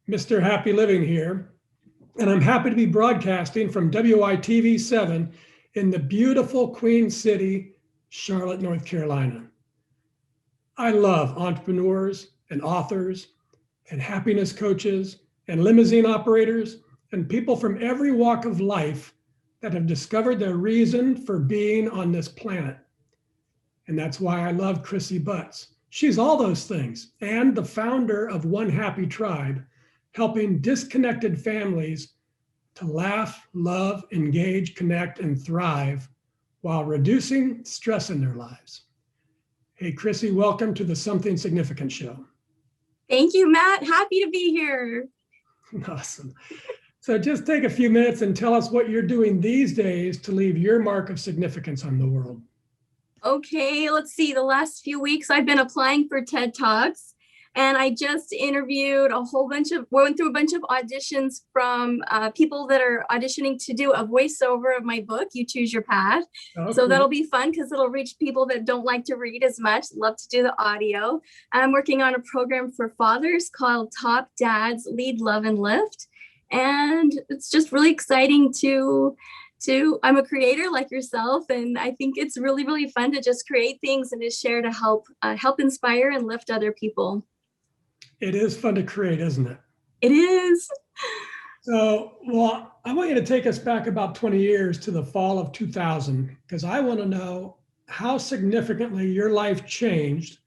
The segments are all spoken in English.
Mr. Happy Living here, and I'm happy to be broadcasting from WYTV7 in the beautiful Queen City, Charlotte, North Carolina. I love entrepreneurs and authors and happiness coaches and limousine operators and people from every walk of life that have discovered their reason for being on this planet. And that's why I love Crissy Butts. She's all those things and the founder of One Happy Tribe, helping disconnected families to laugh, love, engage, connect, and thrive while reducing stress in their lives. Hey, Crissy, welcome to the Something Significant Show. Thank you, Matt. Happy to be here. Awesome. So just take a few minutes and tell us what you're doing these days to leave your mark of significance on the world. Okay, let's see. The last few weeks I've been applying for TED Talks, and I just interviewed went through a bunch of auditions from people that are auditioning to do a voiceover of my book, You Choose Your Path. So cool. That'll be fun because it'll reach people that don't like to read as much, love to do the audio. I'm working on a program for fathers called Top Dads Lead, Love, and Lift. And it's just really exciting I'm a creator like yourself, and I think it's really, really fun to just create things and to share to help inspire and lift other people. It is fun to create, isn't it? It is. So, well, I want you to take us back about 20 years to the fall of 2000, because I want to know how significantly your life changed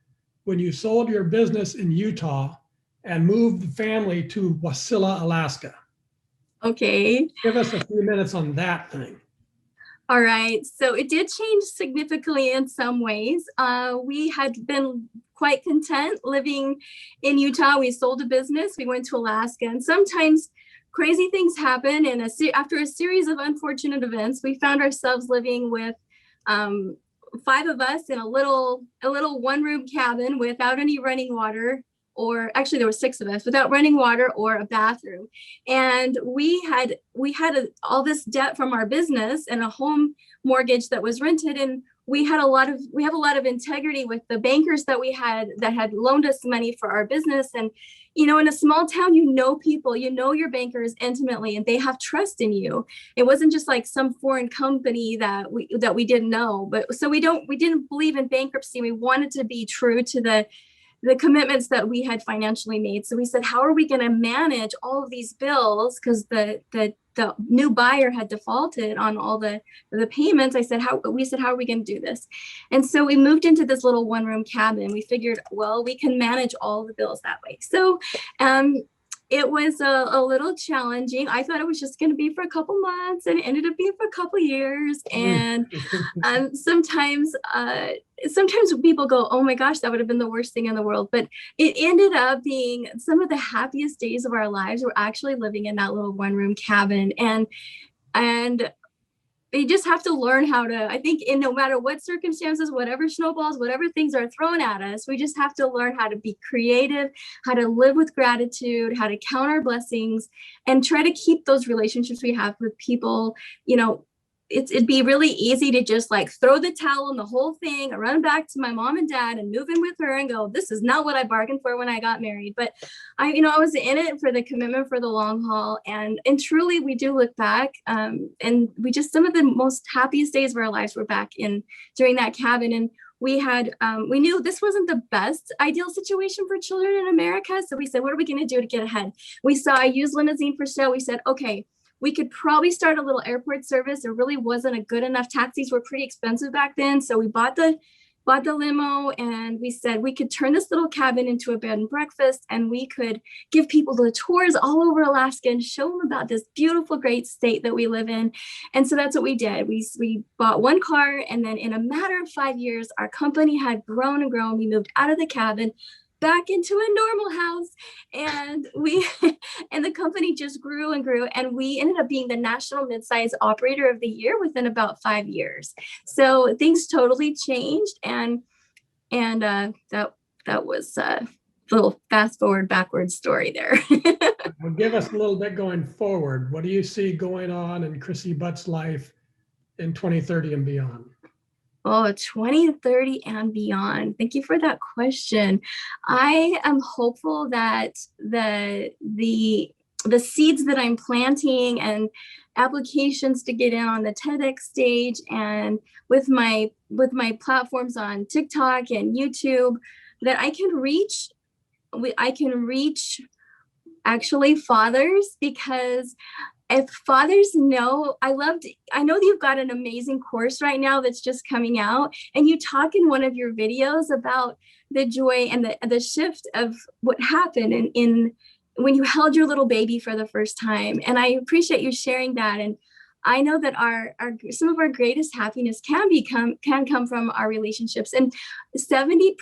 when you sold your business in Utah and moved the family to Wasilla, Alaska. Okay. Give us a few minutes on that thing. All right. So it did change significantly in some ways. We had been quite content living in Utah. We sold a business. We went to Alaska, and sometimes crazy things happen. And after a series of unfortunate events, we found ourselves living with 5 of us in a little one-room cabin without any running water. Or actually there were 6 of us without running water or a bathroom. And we had all this debt from our business and a home mortgage that was rented. And we have a lot of integrity with the bankers that we had that had loaned us money for our business. And, in a small town, people, your bankers intimately, and they have trust in you. It wasn't just like some foreign company that we didn't know, but so we didn't believe in bankruptcy. We wanted to be true to the commitments that we had financially made. So we said, how are we going to manage all of these bills? Because the new buyer had defaulted on all the payments. How are we going to do this? And so we moved into this little one-room cabin. We figured, well, we can manage all the bills that way. So it was a little challenging. I thought it was just going to be for a couple months, and it ended up being for a couple years. And sometimes people go, oh my gosh, that would have been the worst thing in the world. But it ended up being some of the happiest days of our lives. We're actually living in that little one-room cabin. And you just have to learn how to, I think, no matter what circumstances, whatever snowballs, whatever things are thrown at us, we just have to learn how to be creative, how to live with gratitude, how to count our blessings, and try to keep those relationships we have with people. It'd be really easy to just like throw the towel on the whole thing, run back to my mom and dad and move in with her and go, this is not what I bargained for when I got married. But I was in it for the commitment for the long haul. And truly we do look back and we just, some of the most happiest days of our lives were back during that cabin. And we knew this wasn't the best ideal situation for children in America. So we said, what are we going to do to get ahead? We saw a used limousine for sale. We said, okay, we could probably start a little airport service. There really wasn't a good enough. Taxis were pretty expensive back then. So we bought the limo, and we said we could turn this little cabin into a bed and breakfast, and we could give people the tours all over Alaska and show them about this beautiful, great state that we live in. And so that's what we did. We bought one car, and then in a matter of 5 years, our company had grown and grown. We moved out of the cabin back into a normal house, and the company just grew and grew, and we ended up being the national midsize operator of the year within about 5 years. So things totally changed, and that was a little fast forward backwards story there. Well, give us a little bit going forward. What do you see going on in Crissy Butts' life in 2030 and beyond? Oh, 2030 and beyond. Thank you for that question. I am hopeful that the seeds that I'm planting and applications to get in on the TEDx stage and with my platforms on TikTok and YouTube, that I can reach actually fathers, because if fathers know, I know that you've got an amazing course right now that's just coming out, and you talk in one of your videos about the joy and the shift of what happened in when you held your little baby for the first time. And I appreciate you sharing that. And I know that our some of our greatest happiness can come from our relationships. And 70%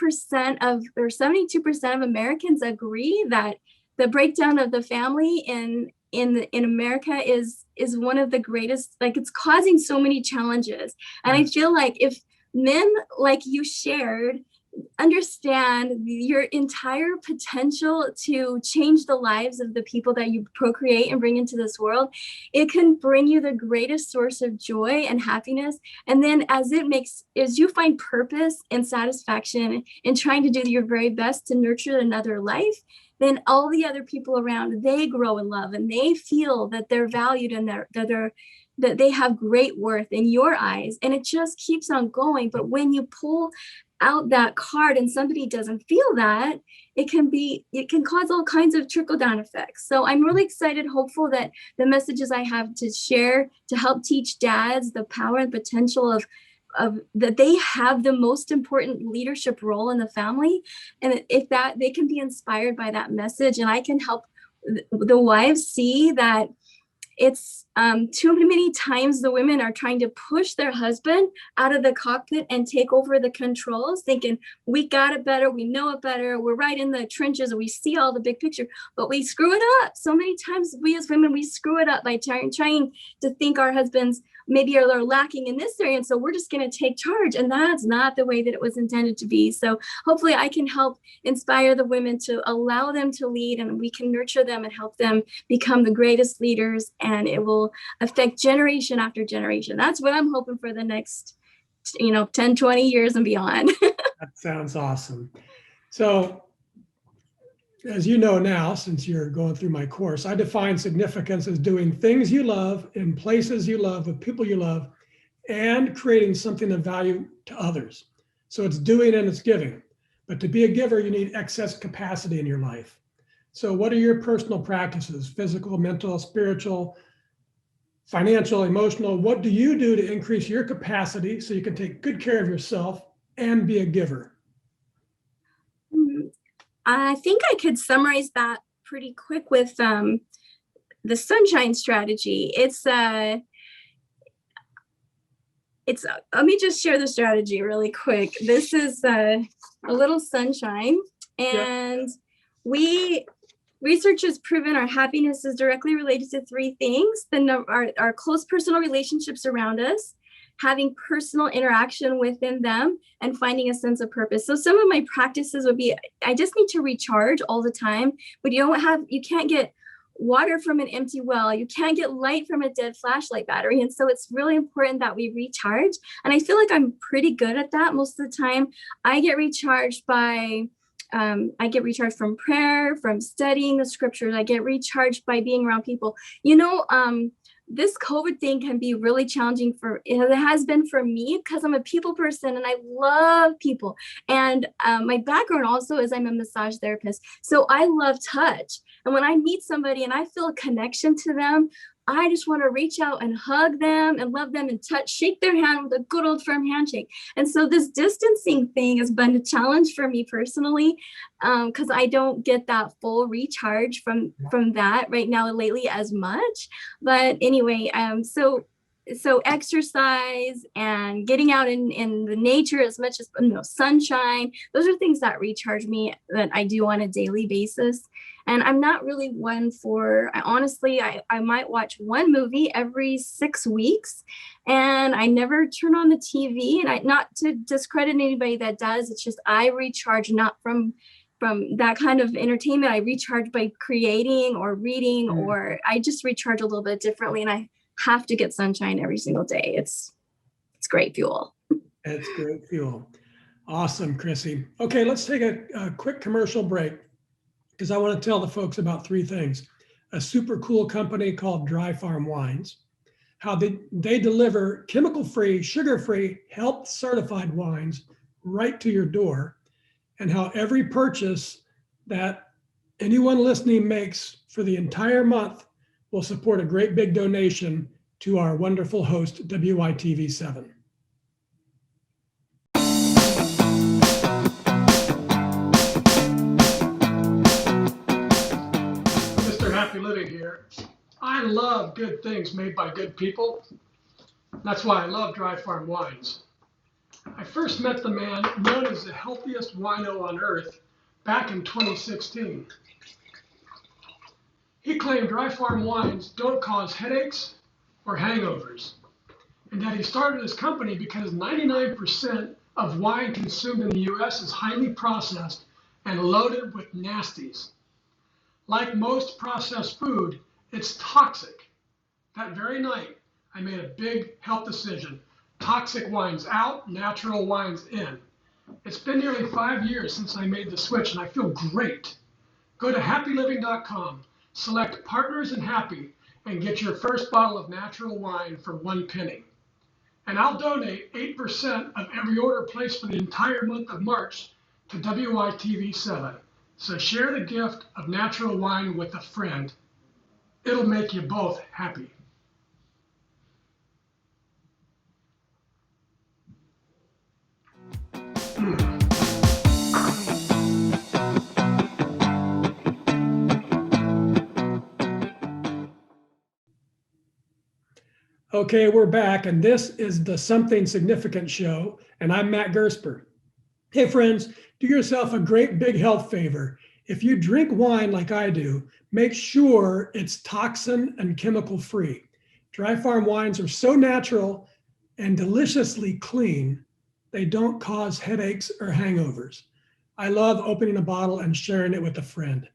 or 72% of Americans agree that the breakdown of the family in America is one of the greatest, like, it's causing so many challenges. And I feel like if men, like you shared, understand your entire potential to change the lives of the people that you procreate and bring into this world, it can bring you the greatest source of joy and happiness. And then as you find purpose and satisfaction in trying to do your very best to nurture another life, then all the other people around, they grow in love and they feel that they're valued and that they have great worth in your eyes. And it just keeps on going. But when you pull out that card and somebody doesn't feel that, it can cause all kinds of trickle down effects. So I'm really excited, hopeful that the messages I have to share to help teach dads the power and potential of that they have the most important leadership role in the family. And if that they can be inspired by that message, and I can help the wives see that it's too many times the women are trying to push their husband out of the cockpit and take over the controls, thinking we got it better, we know it better, we're right in the trenches and we see all the big picture, but we screw it up. So many times we as women, we screw it up by trying to think our husbands maybe are lacking in this area, and so we're just going to take charge, and that's not the way that it was intended to be. So hopefully I can help inspire the women to allow them to lead, and we can nurture them and help them become the greatest leaders, and it will affect generation after generation. That's what I'm hoping for the next 10, 20 years and beyond. That sounds awesome. So as you know now, since you're going through my course, I define significance as doing things you love in places you love with people you love and creating something of value to others. So it's doing and it's giving. But to be a giver, you need excess capacity in your life. So what are your personal practices? Physical, mental, spiritual, financial, emotional? What do you do to increase your capacity so you can take good care of yourself and be a giver? I think I could summarize that pretty quick with the sunshine strategy. Let me just share the strategy really quick. This is a little sunshine, and research has proven our happiness is directly related to three things: our close personal relationships around us, having personal interaction within them, and finding a sense of purpose. So some of my practices would be, I just need to recharge all the time, but you can't get water from an empty well. You can't get light from a dead flashlight battery. And so it's really important that we recharge. And I feel like I'm pretty good at that most of the time. I get recharged from prayer, from studying the scriptures. I get recharged by being around people. This COVID thing can be really challenging it has been for me, because I'm a people person and I love people. And my background also is I'm a massage therapist. So I love touch. And when I meet somebody and I feel a connection to them, I just want to reach out and hug them and love them and shake their hand with a good old firm handshake. And so this distancing thing has been a challenge for me personally, because I don't get that full recharge from that right now lately as much. But anyway, so exercise and getting out in the nature as much as sunshine, those are things that recharge me, that I do on a daily basis. And I'm not really one I might watch one movie every 6 weeks, and I never turn on the TV. And not to discredit anybody that does, it's just I recharge not from that kind of entertainment. I recharge by creating or reading, or I just recharge a little bit differently. And I have to get sunshine every single day. It's great fuel. That's great fuel. Awesome, Crissy. Okay, let's take a quick commercial break because I want to tell the folks about three things. A super cool company called Dry Farm Wines, how they deliver chemical-free, sugar-free, health-certified wines right to your door, and how every purchase that anyone listening makes for the entire month will support a great big donation to our wonderful host, WYTV7. Mr. Happy Living here. I love good things made by good people. That's why I love Dry Farm Wines. I first met the man known as the healthiest wino on earth back in 2016. He claimed Dry Farm Wines don't cause headaches or hangovers, and that he started his company because 99% of wine consumed in the US is highly processed and loaded with nasties. Like most processed food, it's toxic. That very night, I made a big health decision. Toxic wines out, natural wines in. It's been nearly 5 years since I made the switch, and I feel great. Go to happyliving.com, select Partners in Happy, and get your first bottle of natural wine for 1 penny. And I'll donate 8% of every order placed for the entire month of March to WYTV7. So share the gift of natural wine with a friend. It'll make you both happy. Okay, we're back, and this is the Something Significant show, and I'm Matt Gersper. Hey friends, do yourself a great big health favor. If you drink wine like I do, make sure it's toxin and chemical free. Dry Farm wines are so natural and deliciously clean, they don't cause headaches or hangovers. I love opening a bottle and sharing it with a friend.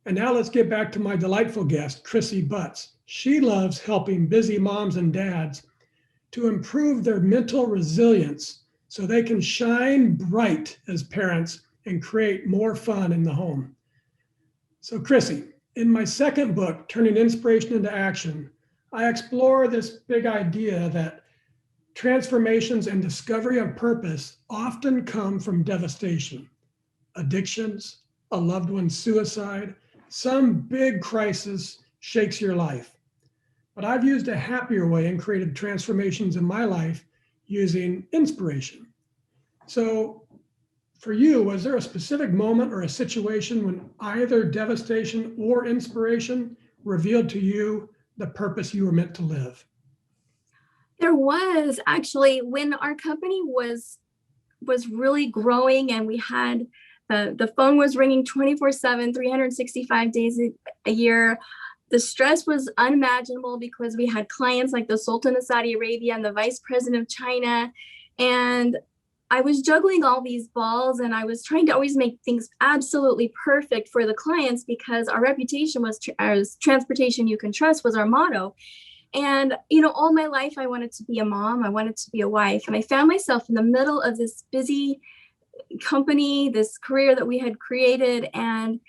And now let's get back to my delightful guest, Crissy Butts. She loves helping busy moms and dads to improve their mental resilience so they can shine bright as parents and create more fun in the home. So Crissy, in my second book, Turning Inspiration into Action, I explore this big idea that transformations and discovery of purpose often come from devastation, addictions, a loved one's suicide, some big crisis shakes your life. But I've used a happier way and created transformations in my life using inspiration. So for you, was there a specific moment or a situation when either devastation or inspiration revealed to you the purpose you were meant to live? There was actually when our company was really growing and we had the phone was ringing 24/7, 365 days a year. The stress was unimaginable because we had clients like the Sultan of Saudi Arabia and the Vice President of China. And I was juggling all these balls and I was trying to always make things absolutely perfect for the clients because our reputation was as transportation you can trust was our motto. And, all my life I wanted to be a mom, I wanted to be a wife. And I found myself in the middle of this busy company, this career that we had created. And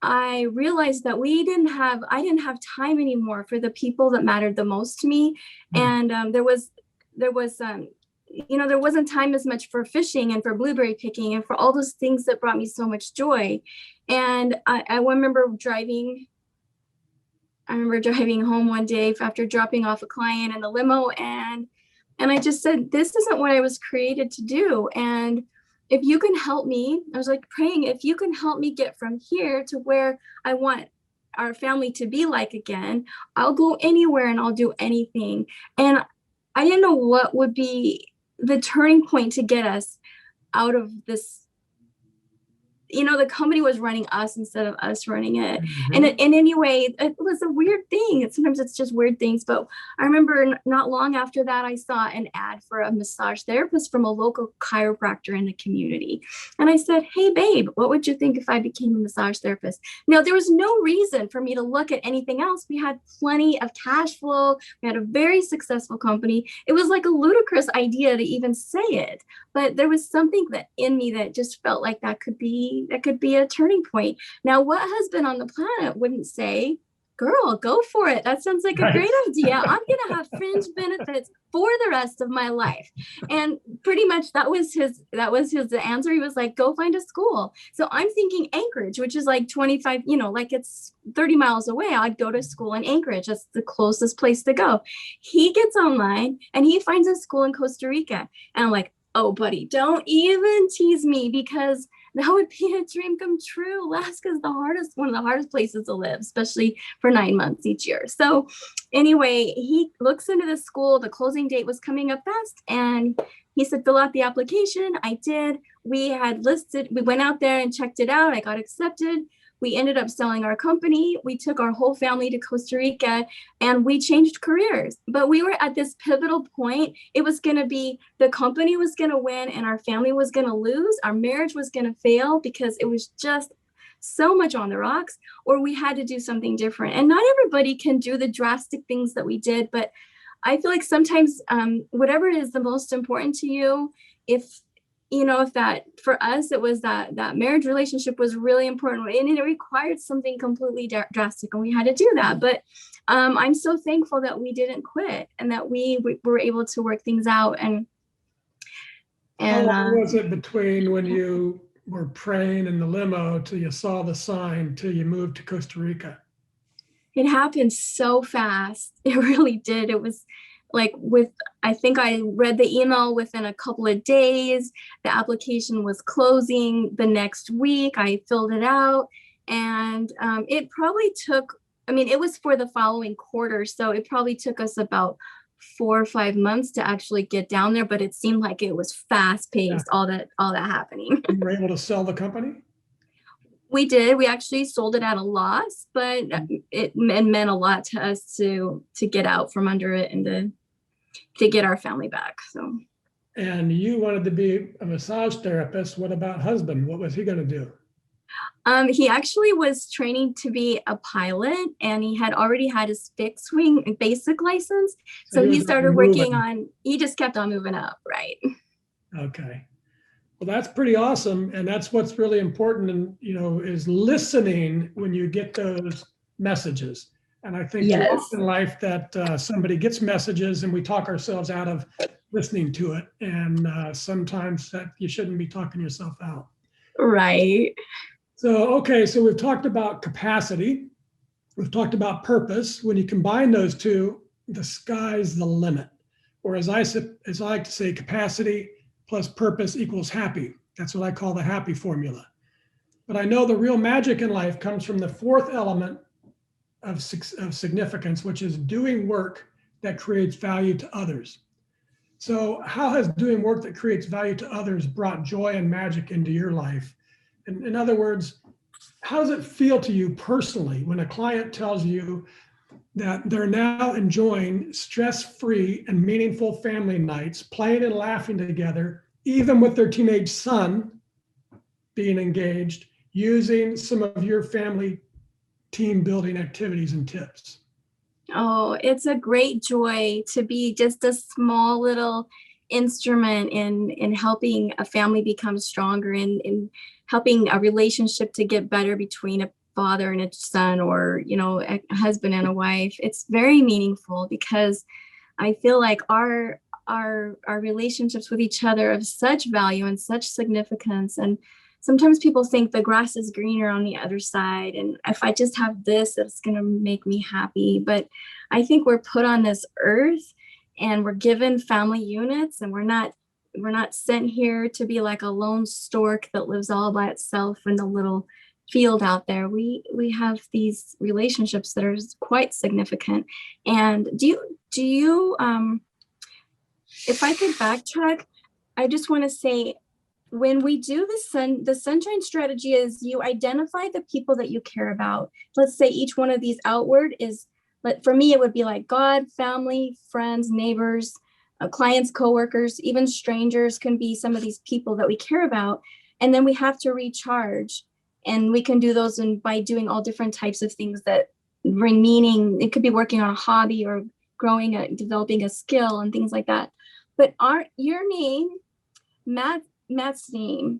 I realized that I didn't have time anymore for the people that mattered the most to me. And there wasn't time as much for fishing and for blueberry picking and for all those things that brought me so much joy. And I remember driving home one day after dropping off a client in the limo, and I just said, this isn't what I was created to do. And if you can help me, I was like praying, if you can help me get from here to where I want our family to be like again, I'll go anywhere and I'll do anything. And I didn't know what would be the turning point to get us out of this the company was running us instead of us running it. Mhm. And anyway, it was a weird thing. Sometimes it's just weird things. But I remember not long after that, I saw an ad for a massage therapist from a local chiropractor in the community. And I said, hey, babe, what would you think if I became a massage therapist? Now, there was no reason for me to look at anything else. We had plenty of cash flow. We had a very successful company. It was like a ludicrous idea to even say it. But there was something that in me that just felt like that could be a turning point. Now, what husband on the planet wouldn't say, girl, go for it? That sounds like a great idea. I'm going to have fringe benefits for the rest of my life. And pretty much that was his answer. He was like, go find a school. So I'm thinking Anchorage, which is like 25, like it's 30 miles away. I'd go to school in Anchorage. That's the closest place to go. He gets online and he finds a school in Costa Rica. And I'm like, oh, buddy, don't even tease me, because that would be a dream come true. Alaska is one of the hardest places to live, especially for 9 months each year. So anyway, he looks into the school. The closing date was coming up fast. And he said, fill out the application. I did. We went out there and checked it out. I got accepted. We ended up selling our company. We took our whole family to Costa Rica and we changed careers. But we were at this pivotal point. It was going to be, the company was going to win and our family was going to lose. Our marriage was going to fail because it was just so much on the rocks, or we had to do something different. And not everybody can do the drastic things that we did. But I feel like sometimes whatever is the most important to you, if that, for us, it was that marriage relationship was really important and it required something completely drastic, and we had to do that. But I'm so thankful that we didn't quit and that we were able to work things out. And how long was it between when you were praying in the limo till you saw the sign till you moved to Costa Rica? It happened so fast. It really did. It was like I think I read the email within a couple of days. The application was closing the next week. I filled it out, and it probably took, it was for the following quarter. So it probably took us about 4 or 5 months to actually get down there, but it seemed like it was fast paced, all that happening. You were able to sell the company? We did. We actually sold it at a loss, but it meant a lot to us to get out from under it and to get our family back. So. And you wanted to be a massage therapist. What about husband? What was he going to do? He actually was training to be a pilot, and he had already had his fixed wing basic license. So he started working on, he just kept on moving up, right? Okay. Well, that's pretty awesome. And that's what's really important, and is listening when you get those messages. And I think too often in life that somebody gets messages and we talk ourselves out of listening to it. And sometimes that you shouldn't be talking yourself out. Right. So, okay. So we've talked about capacity. We've talked about purpose. When you combine those two, the sky's the limit. Or as I like to say, capacity plus purpose equals happy. That's what I call the happy formula. But I know the real magic in life comes from the fourth element of significance, which is doing work that creates value to others. So how has doing work that creates value to others brought joy and magic into your life? And in other words, how does it feel to you personally when a client tells you that they're now enjoying stress-free and meaningful family nights, playing and laughing together, even with their teenage son being engaged, using some of your family team building activities and tips? Oh, it's a great joy to be just a small little instrument in helping a family become stronger, in helping a relationship to get better between a father and a son, or a husband and a wife. It's very meaningful because I feel like our relationships with each other have such value and such significance. And sometimes people think the grass is greener on the other side, and if I just have this, it's going to make me happy. But I think we're put on this earth and we're given family units, and we're not sent here to be like a lone stork that lives all by itself in the little field out there. We have these relationships that are quite significant. And do you if I could backtrack, I just want to say, when we do the sunshine strategy is you identify the people that you care about. Let's say each one of these outward is, for me, it would be like God, family, friends, neighbors, clients, coworkers, even strangers can be some of these people that we care about. And then we have to recharge, and we can do those by doing all different types of things that bring meaning. It could be working on a hobby or developing a skill and things like that. But your name, Matt's name,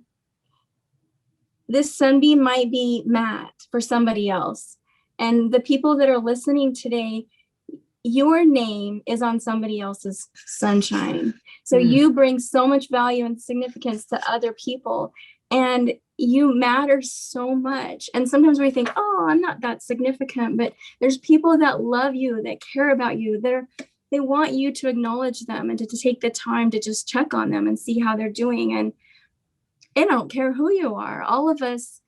this sunbeam might be Matt for somebody else. And the people that are listening today, your name is on somebody else's sunshine. So you bring so much value and significance to other people, and you matter so much. And sometimes we think, oh, I'm not that significant, but there's people that love you, that care about you. They want you to acknowledge them and to take the time to just check on them and see how they're doing. And I don't care who you are. All of us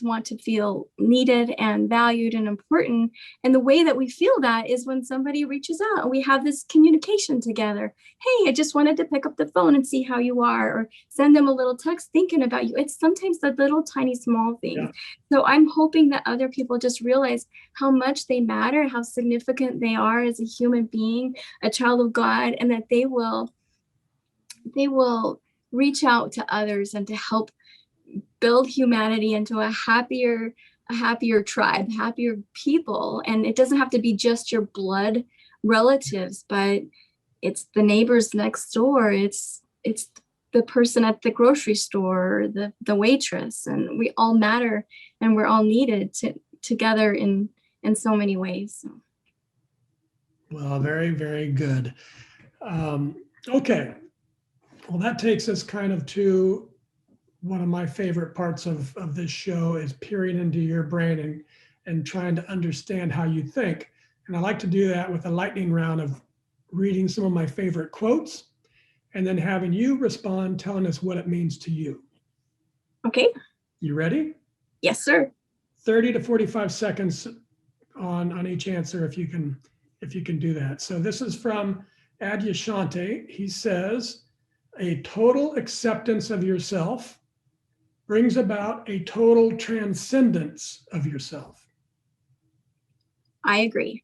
want to feel needed and valued and important. And the way that we feel that is when somebody reaches out and we have this communication together. Hey, I just wanted to pick up the phone and see how you are, or send them a little text thinking about you. It's sometimes the little tiny small things. Yeah. So I'm hoping that other people just realize how much they matter, how significant they are as a human being, a child of God, and that they will reach out to others and to help build humanity into a happier tribe, happier people. And it doesn't have to be just your blood relatives, but it's the neighbors next door. It's the person at the grocery store, the waitress, and we all matter, and we're all needed together in so many ways. So. Well, very, very good. Okay. Well, that takes us kind of to one of my favorite parts of this show is peering into your brain and trying to understand how you think. And I like to do that with a lightning round of reading some of my favorite quotes and then having you respond, telling us what it means to you. Okay. You ready? Yes, sir. 30 to 45 seconds on each answer if you can do that. So this is from Adyashanti. He says, a total acceptance of yourself brings about a total transcendence of yourself. I agree.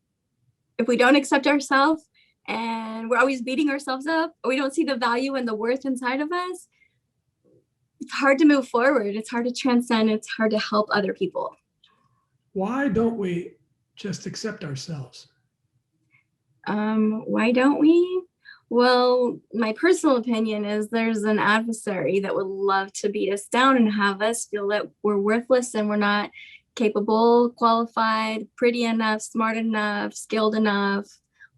If we don't accept ourselves and we're always beating ourselves up, or we don't see the value and the worth inside of us, it's hard to move forward. It's hard to transcend. It's hard to help other people. Why don't we just accept ourselves? Why don't we? Well, my personal opinion is there's an adversary that would love to beat us down and have us feel that we're worthless and we're not capable, qualified, pretty enough, smart enough, skilled enough,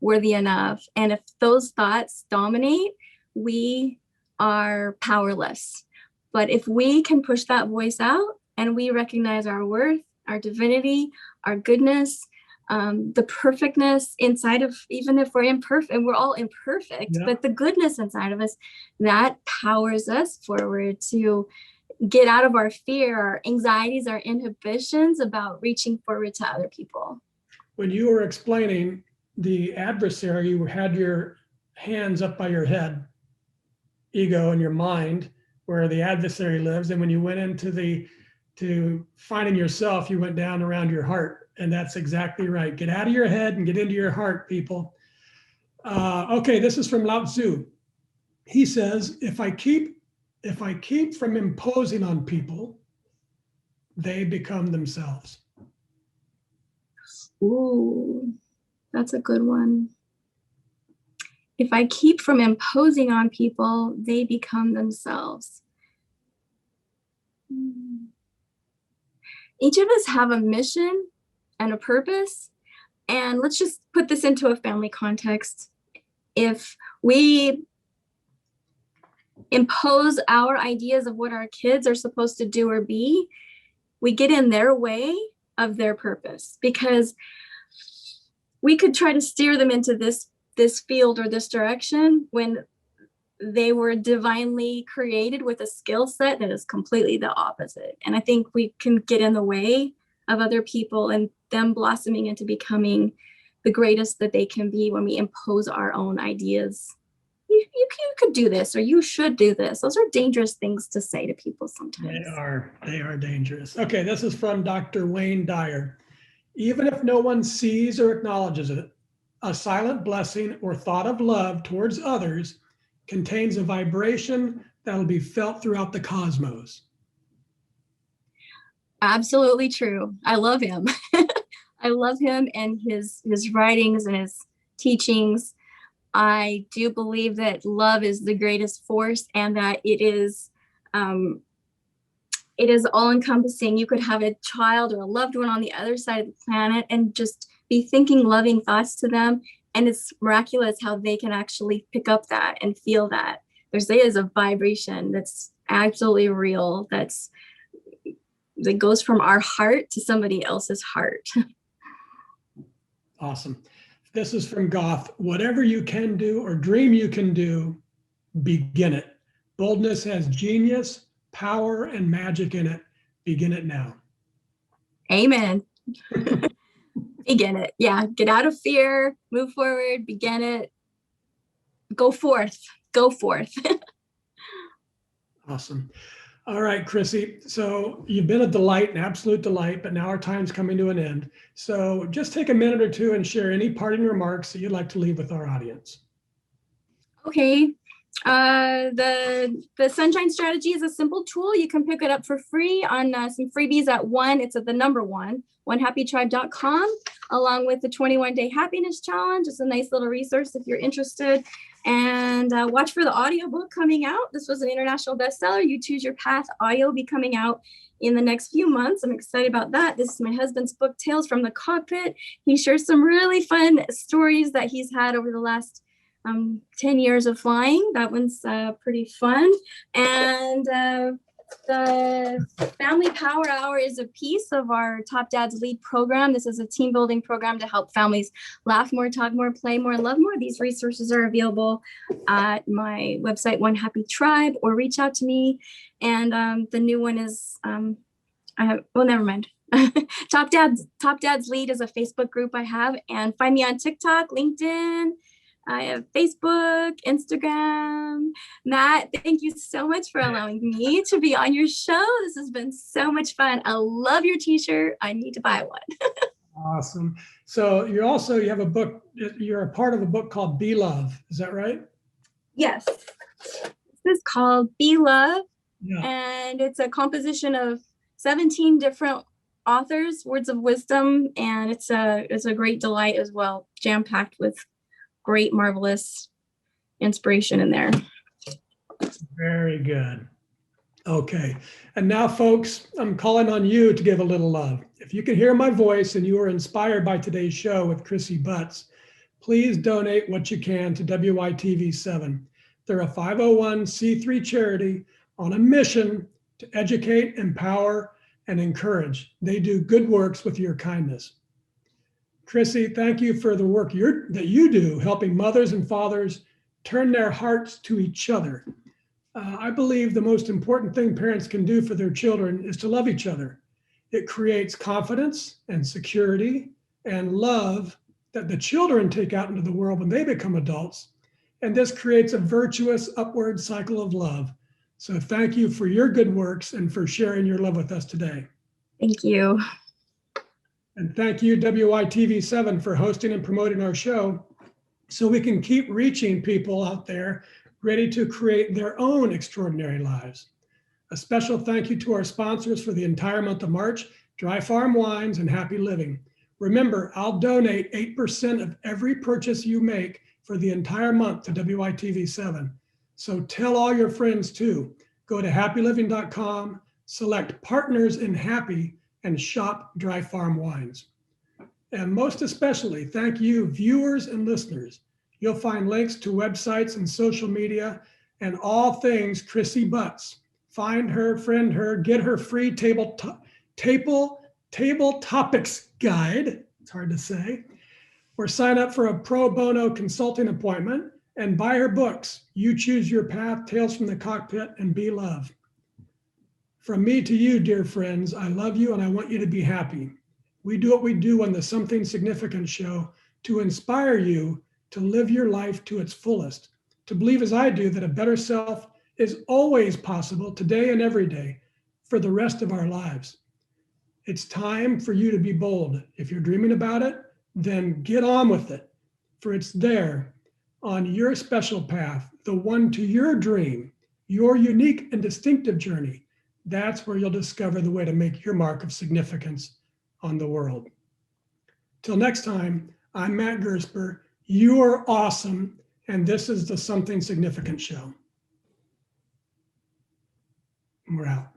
worthy enough. And if those thoughts dominate, we are powerless. But if we can push that voice out and we recognize our worth, our divinity, our goodness, the perfectness inside of, even if we're imperfect, and we're all imperfect, yeah. But the goodness inside of us, that powers us forward to get out of our fear, our anxieties, our inhibitions about reaching forward to other people. When you were explaining the adversary, you had your hands up by your head, ego and your mind, where the adversary lives. And when you went to finding yourself, you went down around your heart. And that's exactly right. Get out of your head and get into your heart, people. Okay, this is from Lao Tzu. He says, if I keep from imposing on people, they become themselves. Ooh, that's a good one. If I keep from imposing on people, they become themselves. Each of us have a mission and a purpose. And let's just put this into a family context. If we impose our ideas of what our kids are supposed to do or be, we get in their way of their purpose, because we could try to steer them into this field or this direction when they were divinely created with a skill set that is completely the opposite. And I think we can get in the way of other people and them blossoming into becoming the greatest that they can be when we impose our own ideas. you could do this, or you should do this. Those are dangerous things to say to people sometimes. They are dangerous. Okay, this is from Dr. Wayne Dyer. Even if no one sees or acknowledges it, a silent blessing or thought of love towards others contains a vibration that will be felt throughout the cosmos. Absolutely true. I love him. I love him and his writings and his teachings. I do believe that love is the greatest force, and that it is all encompassing. You could have a child or a loved one on the other side of the planet and just be thinking loving thoughts to them. And it's miraculous how they can actually pick up that and feel that. There is a vibration that's absolutely real. That goes from our heart to somebody else's heart. Awesome. This is from Goth. Whatever you can do or dream you can do, begin it. Boldness has genius, power, and magic in it. Begin it now. Amen. Begin it. Yeah. Get out of fear, move forward, begin it. Go forth. Go forth. Awesome. All right, Crissy. So you've been a delight, an absolute delight, but now our time's coming to an end. So just take a minute or two and share any parting remarks that you'd like to leave with our audience. Okay. The Sunshine Strategy is a simple tool. You can pick it up for free on some freebies at it's at the number one, onehappytribe.com, along with the 21-day happiness challenge. It's a nice little resource if you're interested. And watch for the audiobook coming out. This was an international bestseller. You Choose Your Path audio will be coming out in the next few months. I'm excited about that. This is my husband's book, Tales from the Cockpit. He shares some really fun stories that he's had over the last 10 years of flying. That one's pretty fun. And the Family Power Hour is a piece of our Top Dads Lead program. This is a team building program to help families laugh more, talk more, play more, love more. These resources are available at my website, One Happy Tribe, or reach out to me. And the new one is, never mind. Top Dads Lead is a Facebook group I have, and find me on TikTok, LinkedIn. I have Facebook, Instagram. Matt, thank you so much for allowing me to be on your show. This has been so much fun. I love your t-shirt. I need to buy one. Awesome. So you have a book, you're a part of a book called Be Love. Is that right? Yes. This is called Be Love. Yeah. And it's a composition of 17 different authors, words of wisdom. And it's a great delight as well, jam-packed with great, marvelous inspiration in there. Very good. Okay. And now, folks, I'm calling on you to give a little love. If you can hear my voice and you are inspired by today's show with Crissy Butts, please donate what you can to WYTV7. They're a 501c3 charity on a mission to educate, empower, and encourage. They do good works with your kindness. Crissy, thank you for the work that you do, helping mothers and fathers turn their hearts to each other. I believe the most important thing parents can do for their children is to love each other. It creates confidence and security and love that the children take out into the world when they become adults. And this creates a virtuous upward cycle of love. So thank you for your good works and for sharing your love with us today. Thank you. And thank you, WYTV7, for hosting and promoting our show so we can keep reaching people out there ready to create their own extraordinary lives. A special thank you to our sponsors for the entire month of March, Dry Farm Wines and Happy Living. Remember, I'll donate 8% of every purchase you make for the entire month to WYTV7. So tell all your friends too. Go to happyliving.com, select Partners in Happy, and shop Dry Farm Wines. And most especially, thank you, viewers and listeners. You'll find links to websites and social media and all things Crissy Butts. Find her, friend her, get her free table topics guide, it's hard to say, or sign up for a pro bono consulting appointment and buy her books, You Choose Your Path, Tales from the Cockpit, and Be Love. From me to you, dear friends, I love you and I want you to be happy. We do what we do on the Something Significant show to inspire you to live your life to its fullest, to believe as I do that a better self is always possible today and every day for the rest of our lives. It's time for you to be bold. If you're dreaming about it, then get on with it, for it's there on your special path, the one to your dream, your unique and distinctive journey. That's where you'll discover the way to make your mark of significance on the world. Till next time, I'm Matt Gersper. You are awesome, and this is the Something Significant Show. We're out.